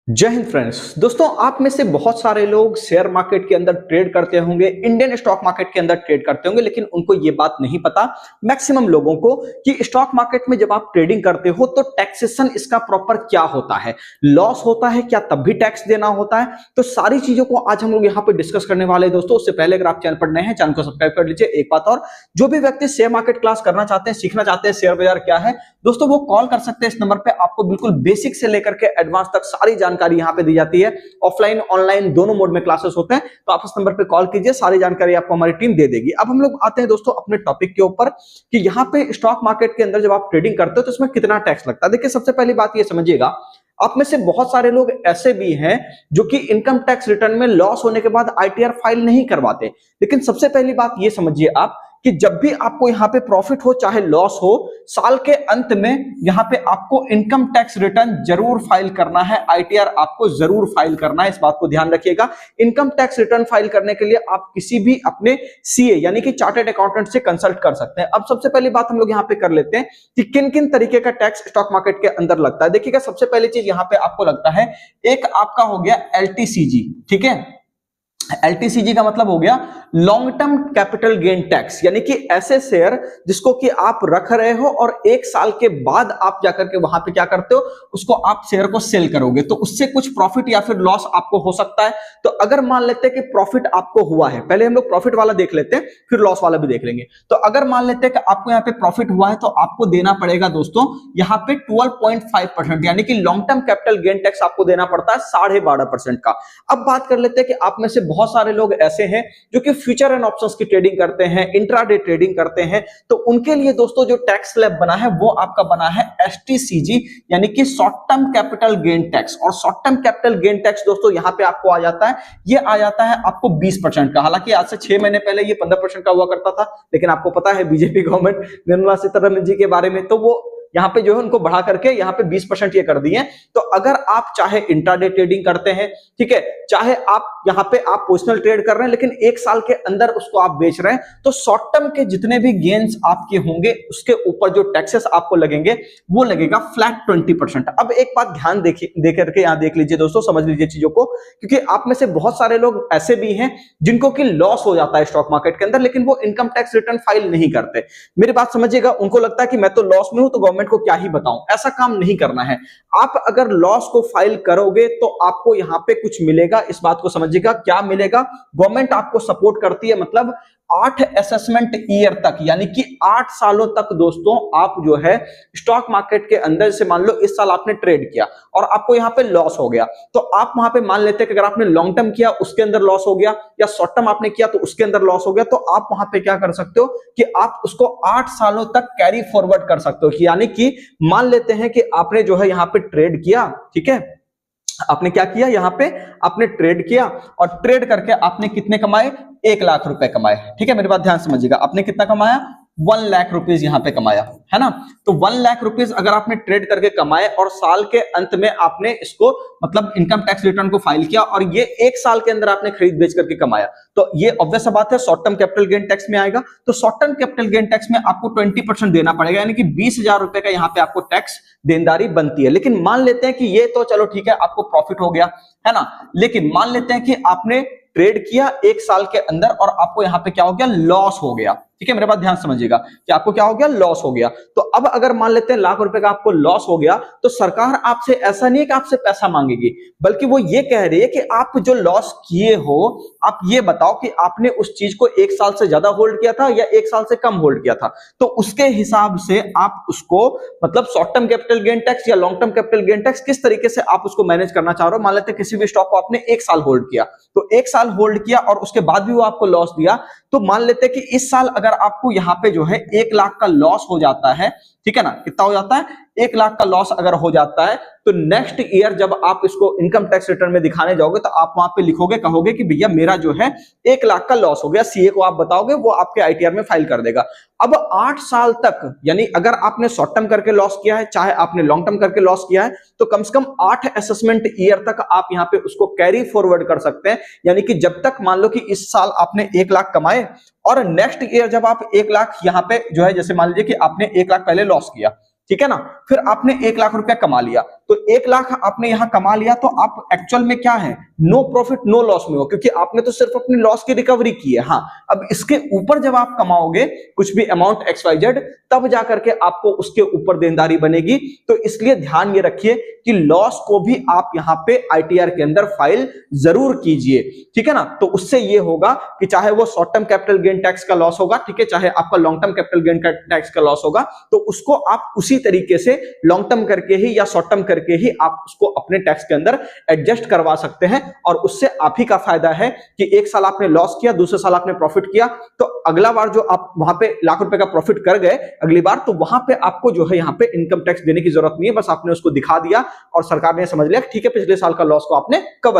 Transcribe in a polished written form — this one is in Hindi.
जय हिंद फ्रेंड्स। दोस्तों, आप में से बहुत सारे लोग शेयर मार्केट के अंदर ट्रेड करते होंगे, इंडियन स्टॉक मार्केट के अंदर ट्रेड करते होंगे, लेकिन उनको ये बात नहीं पता मैक्सिमम लोगों को कि स्टॉक मार्केट में जब आप ट्रेडिंग करते हो तो टैक्सेशन इसका प्रॉपर क्या होता है, लॉस होता है क्या, तब भी टैक्स देना होता है। तो सारी चीजों को आज हम लोग यहाँ पे डिस्कस करने वाले हैं। दोस्तों, उससे पहले अगर आप चैनल पर नए हैं, चैनल को सब्सक्राइब कर लीजिए। एक बात और, जो भी व्यक्ति शेयर मार्केट क्लास करना चाहते हैं, सीखना चाहते हैं शेयर बाजार क्या है, दोस्तों वो कॉल कर सकते हैं इस नंबर पे। आपको बिल्कुल बेसिक से लेकर के एडवांस तक सारी जानकारी यहाँ पे दी जाती है। ऑफलाइन ऑनलाइन दोनों मोड में क्लासेस होते हैं, तो आप इस नंबर पे कॉल कीजिए, सारी जानकारी आपको हमारी टीम दे देगी। अब हम लोग आते हैं दोस्तों अपने टॉपिक के ऊपर कि यहाँ पे स्टॉक मार्केट के अंदर जब आप ट्रेडिंग करते हो तो इसमें कितना टैक्स लगता है। देखिए, सबसे पहली बात ये समझिएगा, आप में से बहुत सारे लोग ऐसे भी हैं जो कि इनकम टैक्स रिटर्न में लॉस होने के बाद आईटीआर फाइल नहीं करवाते। लेकिन सबसे पहली बात ये समझिए आप कि जब भी आपको यहाँ पे प्रॉफिट हो चाहे लॉस हो, साल के अंत में यहाँ पे आपको इनकम टैक्स रिटर्न जरूर फाइल करना है, आईटीआर आपको जरूर फाइल करना है। इस बात को ध्यान रखिएगा। इनकम टैक्स रिटर्न फाइल करने के लिए आप किसी भी अपने सीए यानी कि चार्टर्ड अकाउंटेंट से कंसल्ट कर सकते हैं। अब सबसे पहली बात हम लोग यहाँ पे कर लेते हैं कि किन किन तरीके का टैक्स स्टॉक मार्केट के अंदर लगता है। देखिएगा, सबसे पहली चीज यहाँ पे आपको लगता है, एक आपका हो गया एलटीसीजी। ठीक है, एलटीसीजी का मतलब हो गया long term capital gain tax, यानी कि ऐसे शेयर जिसको कि आप रख रहे हो और एक साल के बाद आप जाकर के वहां पे क्या करते हो, उसको आप शेयर को सेल करोगे, तो उससे कुछ प्रॉफिट या फिर लॉस आपको हो सकता है। तो अगर मान लेते हैं कि प्रॉफिट आपको हुआ है, पहले हम लोग प्रॉफिट वाला देख लेते हैं, फिर लॉस वाला भी देख लेंगे। तो अगर मान लेते हैं कि आपको यहाँ पे प्रॉफिट हुआ है तो आपको देना पड़ेगा दोस्तों यहाँ पे 12.5%, यानी कि long term capital gain tax आपको देना पड़ता है 12.5% का। अब बात कर लेते हैं कि आप में से बहुत सारे लोग ऐसे हैं जो कि फ्यूचर एंड ऑप्शंस की ट्रेडिंग करते हैं, इंट्राडे ट्रेडिंग करते हैं, तो उनके लिए दोस्तों जो टैक्स स्लैब बना है वो आपका बना है एसटीसीजी, यानी कि short term capital gain tax. और short term capital gain tax दोस्तों यहाँ पे आपको आ जाता है, ये आ जाता है आपको 20% का। हालांकि आज से 6 महीने पहले ये 15% का हुआ करता था, लेकिन आपको पता है बीजेपी गवर्नमेंट निर्मला सीतारमण जी के बारे में, तो वो यहाँ पे जो है उनको बढ़ा करके यहाँ पे 20% ये कर दिए। तो अगर आप चाहे इंट्राडे ट्रेडिंग करते हैं, ठीक है, चाहे आप यहाँ पे आप पोजिशनल ट्रेड कर रहे हैं लेकिन एक साल के अंदर उसको आप बेच रहे हैं, तो शॉर्ट टर्म के जितने भी गेन्स आपके होंगे उसके ऊपर जो टैक्सेस आपको लगेंगे वो लगेगा फ्लैट 20%। अब एक बात ध्यान दे करके यहाँ देख लीजिए दोस्तों, समझ लीजिए चीजों को, क्योंकि आप में से बहुत सारे लोग ऐसे भी हैं जिनको कि लॉस हो जाता है स्टॉक मार्केट के अंदर, लेकिन वो इनकम टैक्स रिटर्न फाइल नहीं करते। मेरी बात समझिएगा, उनको लगता है कि मैं तो लॉस में हूं तो गवर्नमेंट को क्या ही बताऊं। ऐसा काम नहीं करना है। आप अगर लॉस को फाइल करोगे तो आपको यहां पे कुछ मिलेगा, इस बात को समझिएगा। क्या मिलेगा? गवर्नमेंट आपको सपोर्ट करती है, मतलब 8 असेसमेंट ईयर तक, यानी कि 8 सालों तक दोस्तों आप जो है स्टॉक मार्केट के अंदर से, मान लो इस साल आपने ट्रेड किया और आपको यहां पे लॉस हो गया, तो आप वहां पे मान लेते हैं कि अगर आपने लॉन्ग टर्म किया उसके अंदर लॉस हो गया, या शॉर्ट टर्म आपने किया तो उसके अंदर लॉस हो गया, तो आप वहां पे क्या कर सकते हो कि आप उसको 8 सालों तक कैरी फॉरवर्ड कर सकते हो। यानी कि मान लेते हैं कि आपने जो है यहां पे ट्रेड किया, ठीक है, आपने क्या किया, यहां पे आपने ट्रेड किया और ट्रेड करके आपने कितने कमाए, 1 लाख रुपए कमाए। ठीक है, मेरी बात ध्यान समझिएगा, आपने कितना कमाया, 1 लाख रुपीज यहां पे कमाया, है ना। तो 1 लाख रुपीज अगर आपने ट्रेड करके कमाए और साल के अंत में आपने इसको मतलब इनकम टैक्स रिटर्न को फाइल किया और ये 1 साल के अंदर आपने खरीद बेच करके कमाया, तो ये ऑब्वियस बात है short term capital gain tax में आएगा। तो short term capital gain tax में आपको 20% देना पड़ेगा, यानी कि 20,000 रुपए का यहाँ पे आपको टैक्स देनदारी बनती है। लेकिन मान लेते हैं कि ये तो चलो ठीक है, आपको प्रॉफिट हो गया, है ना, लेकिन मान लेते हैं कि आपने ट्रेड किया 1 साल के अंदर और आपको यहां पे क्या हो गया, लॉस हो गया। ठीक है, मेरे बात ध्यान समझिएगा कि आपको क्या हो गया, लॉस हो गया। तो अब अगर मान लेते हैं लाख रुपए का आपको लॉस हो गया, तो सरकार आपसे ऐसा नहीं है कि आपसे पैसा मांगेगी, बल्कि वो ये कह रही है कि आप जो लॉस किए हो, आप ये बताओ कि आपने उस चीज को 1 साल से ज्यादा होल्ड किया था या 1 साल से कम होल्ड किया था, तो उसके हिसाब से आप उसको मतलब short term capital gain tax या long term capital gain tax किस तरीके से आप उसको मैनेज करना चाह रहे हो। मान लेते हैं किसी भी स्टॉक को आपने 1 साल होल्ड किया, तो 1 साल होल्ड किया और उसके बाद भी वो आपको लॉस दिया, तो मान लेते हैं कि इस साल अगर आपको यहां पे जो है 1 लाख का लॉस हो जाता है, ठीक है ना, कितना हो जाता है, 1 लाख का लॉस अगर हो जाता है, तो नेक्स्ट ईयर जब आप इसको इनकम टैक्स रिटर्न में दिखाने जाओगे तो आप वहां पे लिखोगे, कहोगे कि भैया मेरा जो है 1 लाख का लॉस हो गया, सीए को आप बताओगे, वो आपके आईटीआर में फाइल कर देगा। अब 8 साल तक, यानी अगर आपने शॉर्ट टर्म करके लॉस किया है चाहे आपने लॉन्ग टर्म करके लॉस किया है, तो कम से कम 8 असेसमेंट ईयर तक आप यहां पे उसको कैरी फॉरवर्ड कर सकते हैं। यानी कि जब तक मान लो कि इस साल आपने 1 लाख कमाए और नेक्स्ट ईयर जब आप 1 लाख यहां पे जो है, जैसे मान लीजिए कि आपने 1 लाख पहले लॉस किया, ठीक है ना। फिर आपने 1 लाख रुपया कमा लिया, तो 1 लाख आपने यहां कमा लिया, तो आप एक्चुअल में क्या है, नो प्रॉफिट नो लॉस में हो, क्योंकि आपने तो सिर्फ अपनी लॉस की रिकवरी की है। हाँ, अब इसके ऊपर जब आप कमाओगे कुछ भी अमाउंट XYZ, तब जाकर के आपको उसके ऊपर देनदारी बनेगी। तो इसलिए ध्यान ये रखिए कि लॉस को भी आप यहां पे ITR के अंदर फाइल जरूर कीजिए, ठीक है ना। तो उससे ये होगा कि चाहे वो short term capital gain tax का लॉस होगा, ठीक है, चाहे आपका long term capital gain tax का लॉस होगा, तो उसको आप उसी तरीके से लॉन्ग टर्म करके ही या शॉर्ट टर्म करके ही आप उसको अपने टैक्स के अंदर एडजस्ट करवा सकते हैं। और उससे आप ही का फायदा है कि एक साल आपने लॉस किया, दूसरे साल आपने प्रॉफिट किया, तो अगला बार जो आप वहां पे लाख रुपए का प्रॉफिट कर गए अगली बार, तो वहां पे आपको जो है यहाँ पे इनकम टैक्स देने की जरूरत नहीं है, बस आपने उसको दिखा दिया और सरकार ने समझ लिया ठीक है पिछले साल का लॉस को आपने कवर